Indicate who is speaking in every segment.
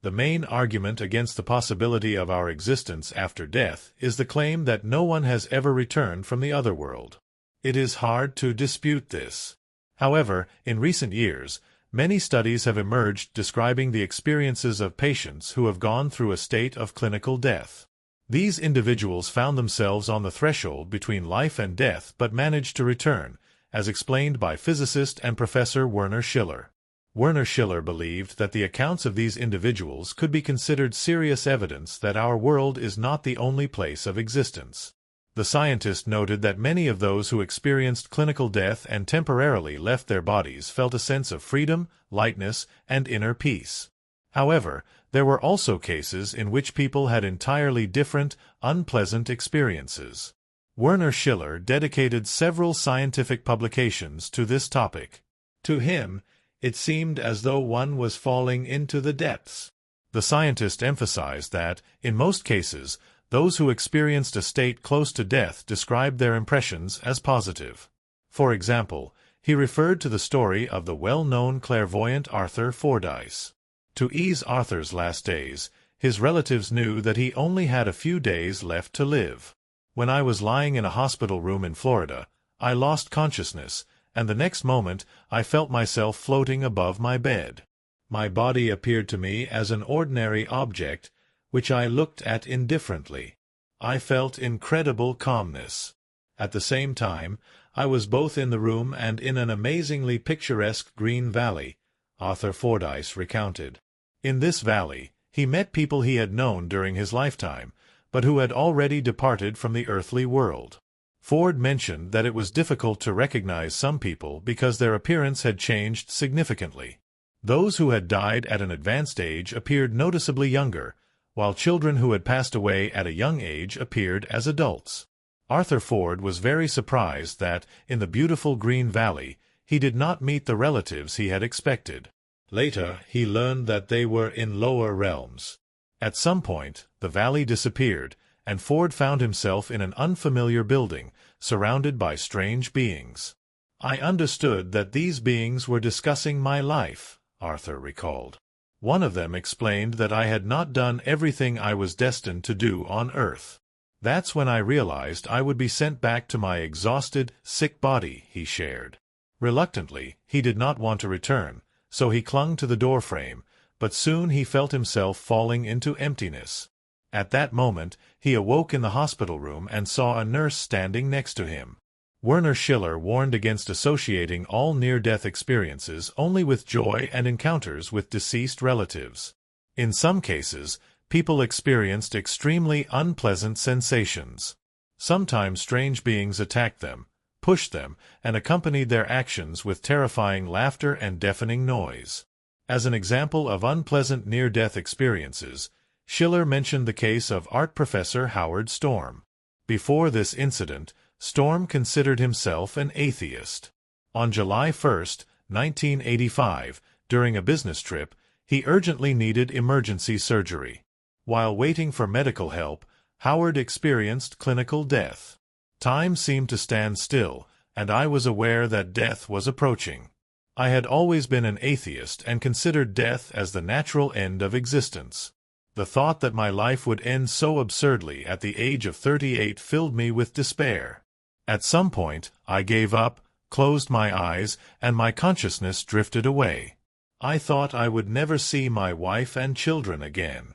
Speaker 1: The main argument against the possibility of our existence after death is the claim that no one has ever returned from the otherworld. It is hard to dispute this. However, in recent years, many studies have emerged describing the experiences of patients who have gone through a state of clinical death. These individuals found themselves on the threshold between life and death but managed to return, as explained by physicist and professor Werner Schiller. Werner Schiller believed that the accounts of these individuals could be considered serious evidence that our world is not the only place of existence. The scientist noted that many of those who experienced clinical death and temporarily left their bodies felt a sense of freedom, lightness, and inner peace. However, there were also cases in which people had entirely different, unpleasant experiences. Werner Schiller dedicated several scientific publications to this topic. To him, it seemed as though one was falling into the depths. The scientist emphasized that, in most cases, those who experienced a state close to death described their impressions as positive. For example, he referred to the story of the well-known clairvoyant Arthur Fordyce. To ease Arthur's last days, his relatives knew that he only had a few days left to live. "When I was lying in a hospital room in Florida, I lost consciousness, and the next moment I felt myself floating above my bed. My body appeared to me as an ordinary object, which I looked at indifferently. I felt incredible calmness. At the same time, I was both in the room and in an amazingly picturesque green valley," Arthur Fordyce recounted. In this valley, he met people he had known during his lifetime, but who had already departed from the earthly world. Ford mentioned that it was difficult to recognize some people because their appearance had changed significantly. Those who had died at an advanced age appeared noticeably younger, while children who had passed away at a young age appeared as adults. Arthur Ford was very surprised that, in the beautiful Green Valley, he did not meet the relatives he had expected. Later, he learned that they were in lower realms. At some point, the valley disappeared, and Ford found himself in an unfamiliar building, surrounded by strange beings. "I understood that these beings were discussing my life," Arthur recalled. "One of them explained that I had not done everything I was destined to do on Earth. That's when I realized I would be sent back to my exhausted, sick body," he shared. Reluctantly, he did not want to return, so he clung to the doorframe, but soon he felt himself falling into emptiness. At that moment, he awoke in the hospital room and saw a nurse standing next to him. Werner Schiller warned against associating all near-death experiences only with joy and encounters with deceased relatives. In some cases, people experienced extremely unpleasant sensations. Sometimes strange beings attacked them, pushed them, and accompanied their actions with terrifying laughter and deafening noise. As an example of unpleasant near-death experiences, Schiller mentioned the case of art professor Howard Storm. Before this incident, Storm considered himself an atheist. On July 1, 1985, during a business trip, he urgently needed emergency surgery. While waiting for medical help, Howard experienced clinical death. "Time seemed to stand still, and I was aware that death was approaching. I had always been an atheist and considered death as the natural end of existence. The thought that my life would end so absurdly at the age of 38 filled me with despair. At some point, I gave up, closed my eyes, and my consciousness drifted away. I thought I would never see my wife and children again.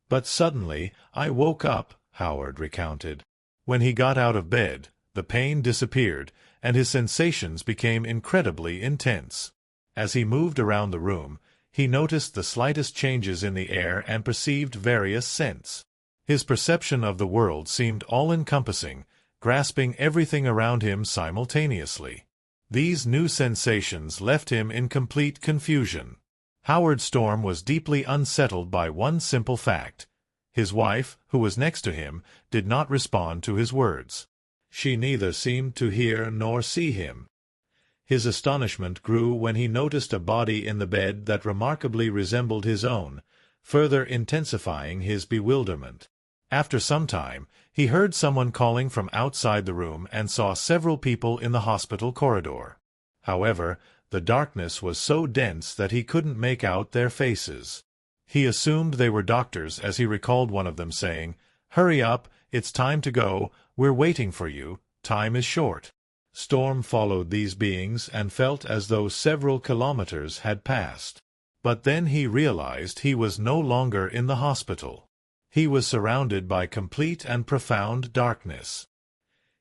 Speaker 1: But suddenly, I woke up," Howard recounted. When he got out of bed, the pain disappeared, and his sensations became incredibly intense. As he moved around the room, he noticed the slightest changes in the air and perceived various scents. His perception of the world seemed all-encompassing, grasping everything around him simultaneously. These new sensations left him in complete confusion. Howard Storm was deeply unsettled by one simple fact. His wife, who was next to him, did not respond to his words. She neither seemed to hear nor see him. His astonishment grew when he noticed a body in the bed that remarkably resembled his own, further intensifying his bewilderment. After some time, he heard someone calling from outside the room and saw several people in the hospital corridor. However, the darkness was so dense that he couldn't make out their faces. He assumed they were doctors as he recalled one of them saying, "Hurry up, it's time to go, we're waiting for you, time is short." Storm followed these beings and felt as though several kilometers had passed. But then he realized he was no longer in the hospital. He was surrounded by complete and profound darkness.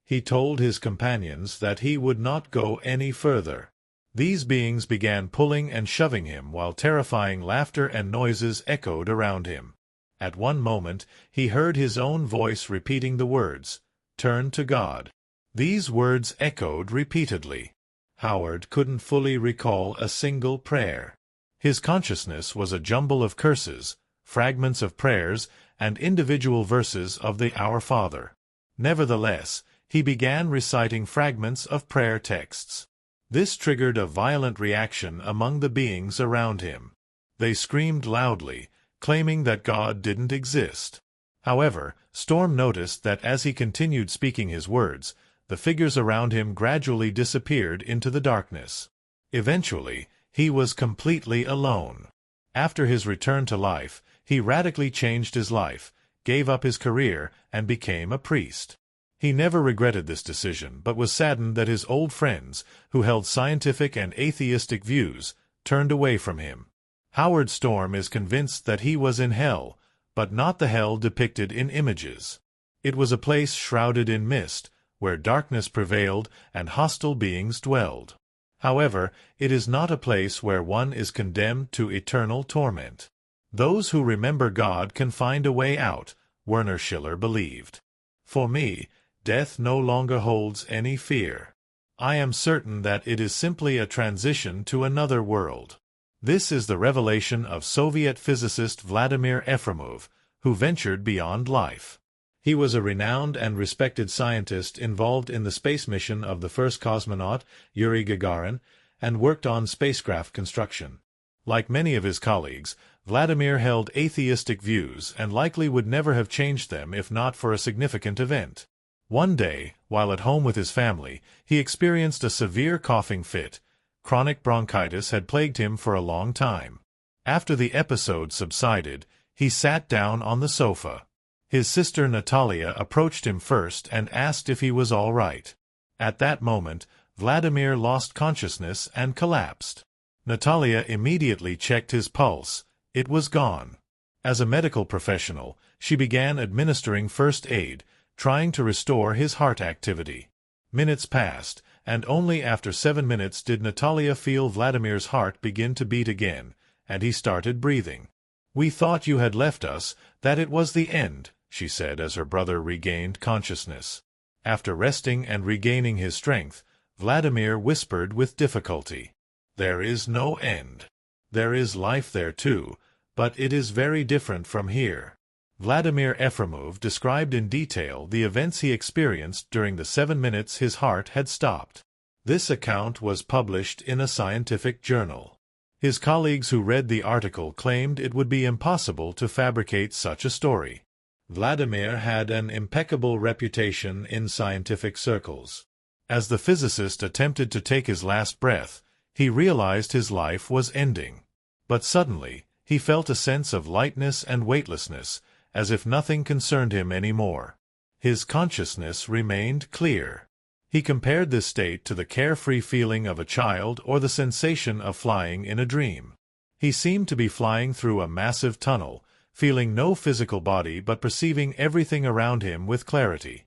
Speaker 1: He told his companions that he would not go any further. These beings began pulling and shoving him while terrifying laughter and noises echoed around him. At one moment, he heard his own voice repeating the words, "Turn to God." These words echoed repeatedly. Howard couldn't fully recall a single prayer. His consciousness was a jumble of curses, fragments of prayers, and individual verses of the Our Father. Nevertheless, he began reciting fragments of prayer texts. This triggered a violent reaction among the beings around him. They screamed loudly, claiming that God didn't exist. However, Storm noticed that as he continued speaking his words, the figures around him gradually disappeared into the darkness. Eventually, he was completely alone. After his return to life, he radically changed his life, gave up his career, and became a priest. He never regretted this decision, but was saddened that his old friends, who held scientific and atheistic views, turned away from him. Howard Storm is convinced that he was in hell, but not the hell depicted in images. It was a place shrouded in mist, where darkness prevailed and hostile beings dwelled. However, it is not a place where one is condemned to eternal torment. Those who remember God can find a way out, Werner Schiller believed. For me, death no longer holds any fear. I am certain that it is simply a transition to another world. This is the revelation of Soviet physicist Vladimir Efremov, who ventured beyond life. He was a renowned and respected scientist involved in the space mission of the first cosmonaut, Yuri Gagarin, and worked on spacecraft construction. Like many of his colleagues, Vladimir held atheistic views and likely would never have changed them if not for a significant event. One day, while at home with his family, he experienced a severe coughing fit. Chronic bronchitis had plagued him for a long time. After the episode subsided, he sat down on the sofa. His sister Natalia approached him first and asked if he was all right. At that moment, Vladimir lost consciousness and collapsed. Natalia immediately checked his pulse. It was gone. As a medical professional, she began administering first aid, trying to restore his heart activity. Minutes passed, and only after 7 minutes did Natalia feel Vladimir's heart begin to beat again, and he started breathing. "We thought you had left us, that it was the end," she said as her brother regained consciousness. After resting and regaining his strength, Vladimir whispered with difficulty, "There is no end. There is life there too, but it is very different from here." Vladimir Efremov described in detail the events he experienced during the 7 minutes his heart had stopped. This account was published in a scientific journal. His colleagues who read the article claimed it would be impossible to fabricate such a story. Vladimir had an impeccable reputation in scientific circles. As the physicist attempted to take his last breath, he realized his life was ending. But suddenly, he felt a sense of lightness and weightlessness, as if nothing concerned him any more. His consciousness remained clear. He compared this state to the carefree feeling of a child or the sensation of flying in a dream. He seemed to be flying through a massive tunnel, feeling no physical body but perceiving everything around him with clarity.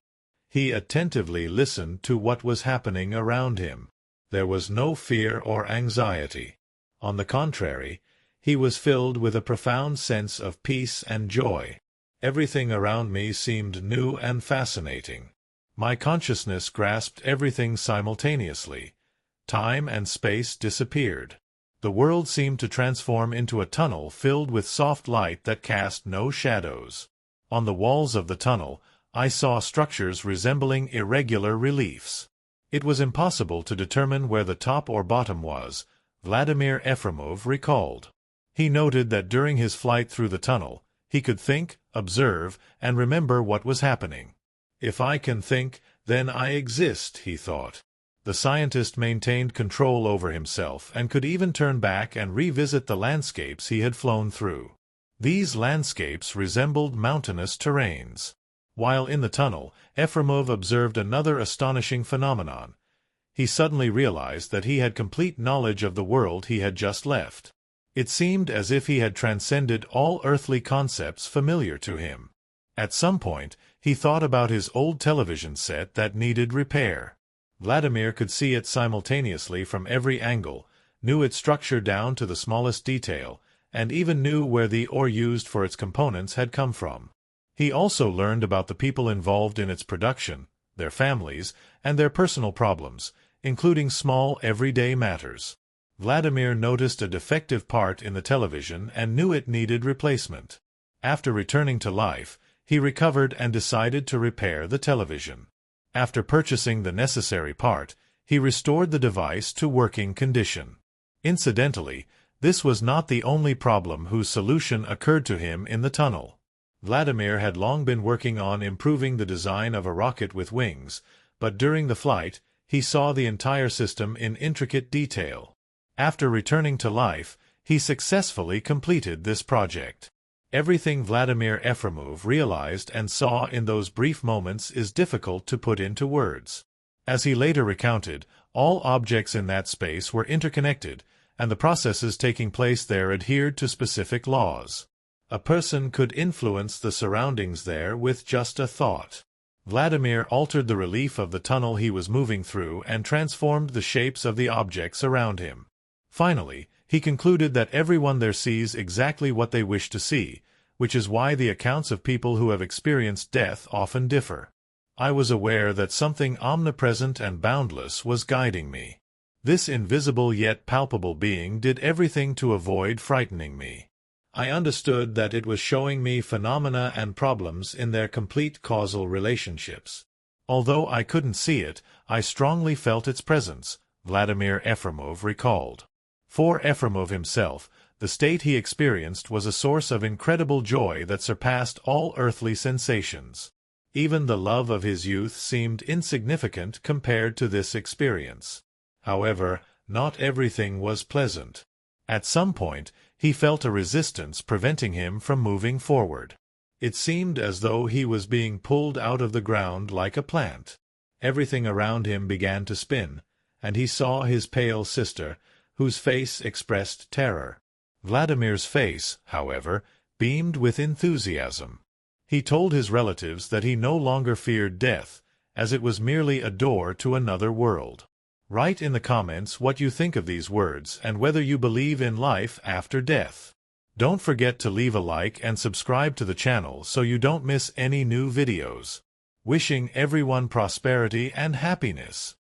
Speaker 1: He attentively listened to what was happening around him. There was no fear or anxiety. On the contrary, he was filled with a profound sense of peace and joy. Everything around me seemed new and fascinating. My consciousness grasped everything simultaneously. Time and space disappeared. The world seemed to transform into a tunnel filled with soft light that cast no shadows. On the walls of the tunnel, I saw structures resembling irregular reliefs. It was impossible to determine where the top or bottom was, Vladimir Efremov recalled. He noted that during his flight through the tunnel, he could think, observe, and remember what was happening. "If I can think, then I exist," he thought. The scientist maintained control over himself and could even turn back and revisit the landscapes he had flown through. These landscapes resembled mountainous terrains. While in the tunnel, Efremov observed another astonishing phenomenon. He suddenly realized that he had complete knowledge of the world he had just left. It seemed as if he had transcended all earthly concepts familiar to him. At some point, he thought about his old television set that needed repair. Vladimir could see it simultaneously from every angle, knew its structure down to the smallest detail, and even knew where the ore used for its components had come from. He also learned about the people involved in its production, their families, and their personal problems, including small everyday matters. Vladimir noticed a defective part in the television and knew it needed replacement. After returning to life, he recovered and decided to repair the television. After purchasing the necessary part, he restored the device to working condition. Incidentally, this was not the only problem whose solution occurred to him in the tunnel. Vladimir had long been working on improving the design of a rocket with wings, but during the flight, he saw the entire system in intricate detail. After returning to life, he successfully completed this project. Everything Vladimir Efremov realized and saw in those brief moments is difficult to put into words. As he later recounted, all objects in that space were interconnected, and the processes taking place there adhered to specific laws. A person could influence the surroundings there with just a thought. Vladimir altered the relief of the tunnel he was moving through and transformed the shapes of the objects around him. Finally, he concluded that everyone there sees exactly what they wish to see, which is why the accounts of people who have experienced death often differ. I was aware that something omnipresent and boundless was guiding me. This invisible yet palpable being did everything to avoid frightening me. I understood that it was showing me phenomena and problems in their complete causal relationships. Although I couldn't see it, I strongly felt its presence, Vladimir Efremov recalled. For Efremov himself, the state he experienced was a source of incredible joy that surpassed all earthly sensations. Even the love of his youth seemed insignificant compared to this experience. However, not everything was pleasant. At some point, he felt a resistance preventing him from moving forward. It seemed as though he was being pulled out of the ground like a plant. Everything around him began to spin, and he saw his pale sister, whose face expressed terror. Vladimir's face, however, beamed with enthusiasm. He told his relatives that he no longer feared death, as it was merely a door to another world. Write in the comments what you think of these words and whether you believe in life after death. Don't forget to leave a like and subscribe to the channel so you don't miss any new videos. Wishing everyone prosperity and happiness.